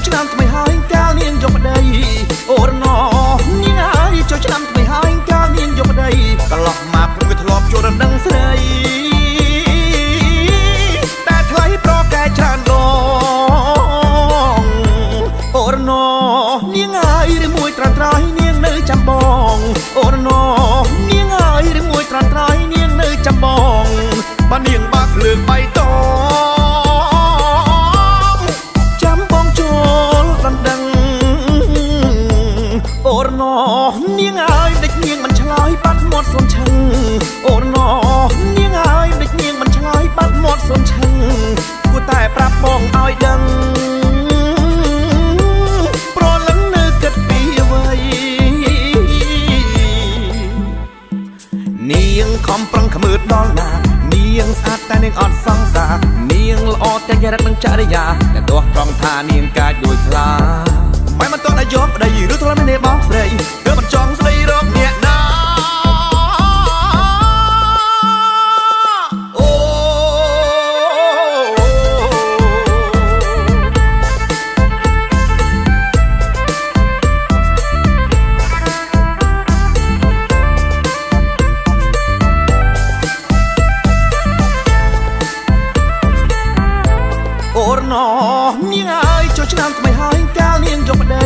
ឆ្នាំថ្មីហើយកាលនាងយកប្តីអូរណោនាងហើយចូលឆ្នាំថ្មីហើយកាលនាងយកប្តីកន្លោះមកព្រឹងវាធ្លាប់ចូលរំដឹងស្រីតែថ្លៃប្រកែច្រើនដងអូរណោនាងហើយឬមួយត្រាំត្រៃនាងនៅចាំបងអូរណោនាងហើយឬមួយត្រាំត្រៃនាងនៅចាំបងបើនាងបាក់ភ្លើងបៃតងចាំបងចូលដណ្ដឹងអូរណោនាងហើយដេចនាងមិនឆ្លើយបាត់មាត់សួនឈឹងអូរណោនាងហើយដេចនាងមិនឆ្លើយបាត់មាត់សួនឈឹងគួរតែប្រាប់បងឲ្យដឹងប្រលឹងនៅគិតពីអ្វីនាងខំប្រឹងខ្មើដល់ណានាងស្អាតតែនាងអត់សង្សារនាងល្អទាំងចរិតនិងចរិយាតែទោះត្រង់ថានាងកាចដូចខ្លាមិនមិនតន់ឲ្យយកប្តីឬធ្លាប់មានបងស្រីគឺមិនចង់ស្ដីរកអ្នកណាអូរណោនាងហើយចូលឆ្នាំថ្មីហើយកាលនាងយកប្តី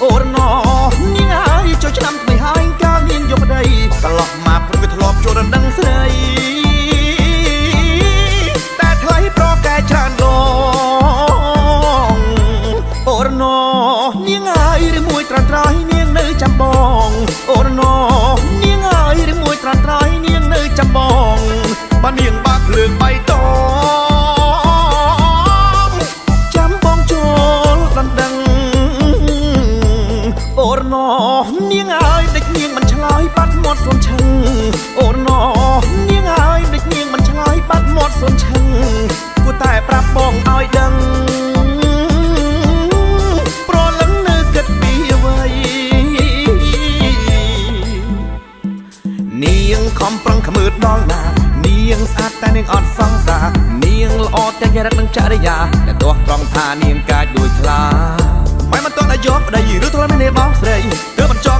អូរណោនាងហើយចូលឆ្នាំថ្មីហើយកាលនាងយកប្តីកន្លោះមកព្រឹងវាធ្លាប់ចូលរំដឹងស្រីតែថ្លៃប្រកែច្រើនដងអូរណោនាងហើយឬមួយត្រាំត្រៃនាងនៅចាំបងអូរណោនាងហើយឬមួយត្រាំត្រៃនាងនៅចាំបងបើនាងបាក់ភ្លើងបៃតងអូរណោនាងហើយដេចនាងមិនឆ្លើយបាត់មាត់សួនឈឹងអូរណោនាងហើយដេចនាងមិនឆ្លើយបាត់មាត់សួនឈឹងគួរតែប្រាប់បងឲ្យដឹងប្រលឹងនៅគិតពីអ្វីនាងខំប្រឹងខ្មើដល់ណានាងស្អាតតែនាងអត់សង្សារនាងល្អទាំងចរិតនិងចរិយាតែទោះត្រង់ថានាងកាចដូចខ្លាមិនមិនតន់ឲ្យយកប្តីឬធ្លាប់មានបងស្រីគឺមិនចង់